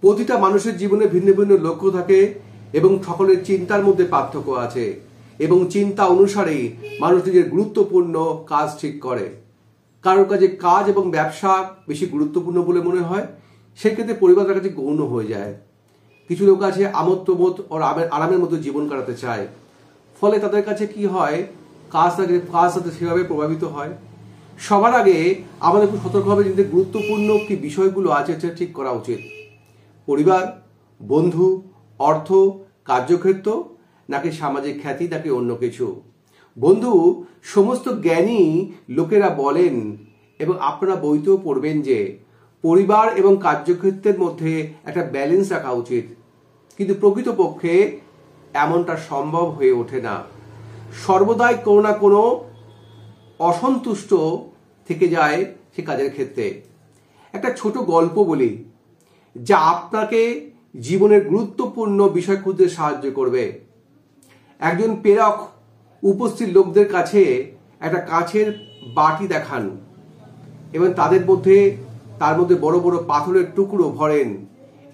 প্রতিটা মানুষের জীবনে ভিন্ন ভিন্ন লক্ষ্য থাকে এবং সকলের চিন্তার মধ্যে পার্থক্য আছে এবং চিন্তা অনুসারেই মানুষ নিজের গুরুত্বপূর্ণ কাজ ঠিক করে। কারোর কাছে কাজ এবং ব্যবসা বেশি গুরুত্বপূর্ণ বলে মনে হয়, সেক্ষেত্রে পরিবারের কাছে গৌণ হয়ে যায়। কিছু লোক আছে আমোদ ও আরামের মতো জীবন কাটাতে চায়, ফলে তাদের কাছে কি হয়, কাজ সাথে সেভাবে প্রভাবিত হয়। সবার আগে আমাদের খুব সতর্কভাবে যে গুরুত্বপূর্ণ কি বিষয়গুলো আছে সেটা ঠিক করা উচিত। পরিবার, বন্ধু, অর্থ, কার্যক্ষেত্র, নাকি সামাজিক খ্যাতি, নাকি অন্য কিছু। বন্ধু, সমস্ত জ্ঞানী লোকেরা বলেন এবং আপনারা বইতেও পড়বেন যে পরিবার এবং কার্যক্ষেত্রের মধ্যে একটা ব্যালেন্স রাখা উচিত, কিন্তু প্রকৃতপক্ষে এমনটা সম্ভব হয়ে ওঠে না। সর্বদাই কোনো না কোনো অসন্তুষ্ট থেকে যায় সে কাজের ক্ষেত্রে। একটা ছোট গল্প বলি যা আপনাকে জীবনের গুরুত্বপূর্ণ বিষয় খুঁজতে সাহায্য করবে। একজন প্রেরক উপস্থিত লোকদের কাছে একটা কাঁচের বাটি দেখান এবং তার মধ্যে বড় বড় পাথরের টুকরো ভরেন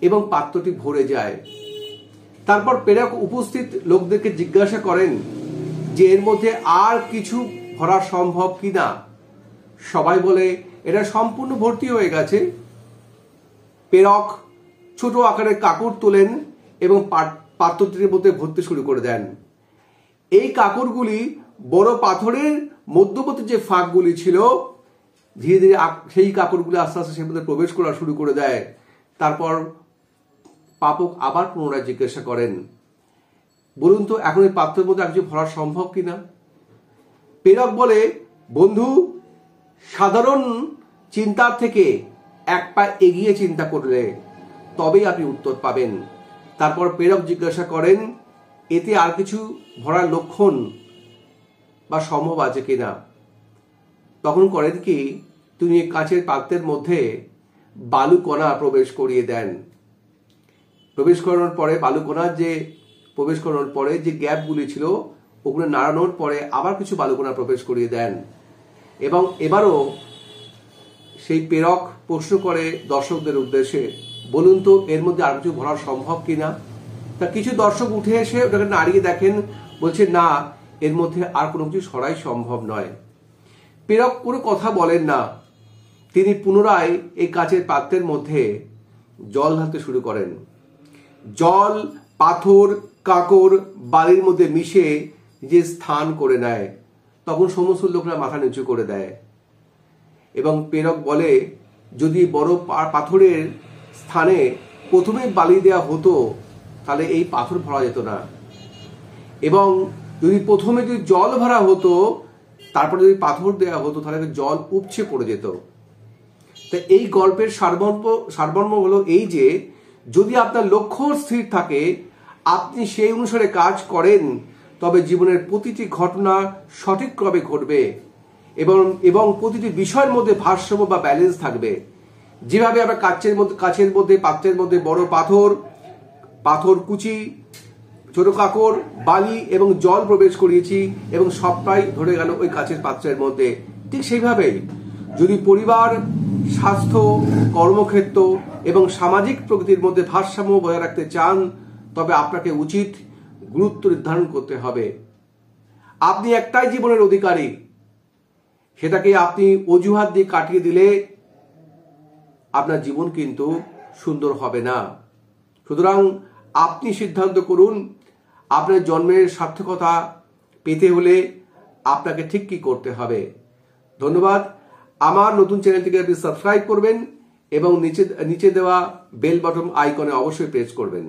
এবং পাত্রটি ভরে যায়। তারপর প্রেরক উপস্থিত লোকদেরকে জিজ্ঞাসা করেন যে এর মধ্যে আর কিছু ভরা সম্ভব কিনা। সবাই বলে এটা সম্পূর্ণ ভর্তি হয়ে গেছে। প্রেরক ছোট আকারের কাকড় তোলেন এবং পাত্রটির মধ্যে ভরতে শুরু করে দেন। এই কাকড়গুলি বড় পাথরের মধ্যবর্তী যে ফাঁকগুলি ছিল, ধীরে ধীরে সেই কাকড়গুলি আস্তে আস্তে সের মধ্যে প্রবেশ করা শুরু করে দেয়। তারপর পাপক আবার পুনরায় জিজ্ঞাসা করেন, বলুন তো এখন এই পাত্রের মধ্যে আর কিছু ভরা সম্ভব কিনা। প্রেরক বলে, বন্ধু, সাধারণ চিন্তার থেকে এক পা এগিয়ে চিন্তা করলে তবেই আপনি উত্তর পাবেন। তারপর প্রেরক জিজ্ঞাসা করেন, এতে আর কিছু ভরার লক্ষণ বা সম্ভব আছে কিনা। তখন করেন কি, তিনি কাঁচের পাত্রের মধ্যে বালুকণা প্রবেশ করিয়ে দেন। প্রবেশ করানোর পরে যে গ্যাপগুলি ছিল ওগুলো নাড়ানোর পরে আবার কিছু বালুকণা প্রবেশ করিয়ে দেন। এবং এবারও সেই প্রেরক প্রশ্ন করে দর্শকদের উদ্দেশ্যে, বলুন তো এর মধ্যে আর কিছু ভরা সম্ভব কিনা। তা কিছু দর্শক উঠে এসে ওটাকে নাড়িয়ে দেখেন, বলছে না, এর মধ্যে আর কোনো কিছু সরাই সম্ভব নয়। প্রেরক কোনো কথা বলেন না, তিনি পুনরায় এই কাচের পাত্রের মধ্যে জল ঢালতে শুরু করেন। জল পাথর, কাঁকড়, বালির মধ্যে মিশে যে স্থান করে নেয়, তখন সমস্ত লোকরা মাথা নিচু করে দেয় এবং প্রেরক বলে, যদি বড় পাথরের স্থানে প্রথমে বালি দেওয়া হতো তাহলে এই পাথর ভরা যেত না, এবং যদি প্রথমে জল ভরা হতো তারপরে যদি পাথর দেওয়া হতো তাহলে জল উপচে পড়ে যেত। তাই এই গল্পের সারমর্ম হলো এই যে যদি আপনার লক্ষ্য স্থির থাকে, আপনি সেই অনুসারে কাজ করেন, তবে জীবনের প্রতিটি ঘটনা সঠিকভাবে ঘটবে এবং প্রতিটি বিষয়ের মধ্যে ভারসাম্য বা ব্যালেন্স থাকবে। যেভাবে আমরা পাত্রের মধ্যে বড় পাথর কুচি, ছোট কাকড়, বালি এবং জল প্রবেশ করিয়েছি এবং সবটাই ধরে গেল ওই কাচের পাত্রের মধ্যে, ঠিক সেইভাবেই যদি পরিবার, স্বাস্থ্য, কর্মক্ষেত্র এবং সামাজিক প্রগতির মধ্যে ভারসাম্য বজায় রাখতে চান, তবে আপনাকে উচিত গুরুত্ব নির্ধারণ করতে হবে। আপনি একটাই জীবনের অধিকারী, সেটাকে আপনি অজুহাত দিয়ে কাটিয়ে দিলে আপনার জীবন কিন্তু সুন্দর হবে না। সুতরাং আপনি সিদ্ধান্ত করুন, আপনার জন্মের সার্থকতা পেতে হলে আপনাকে ঠিক কি করতে হবে। ধন্যবাদ। আমার নতুন চ্যানেলটিকে আপনি সাবস্ক্রাইব করবেন এবং নিচে দেওয়া বেল বাটন আইকনে অবশ্যই প্রেস করবেন।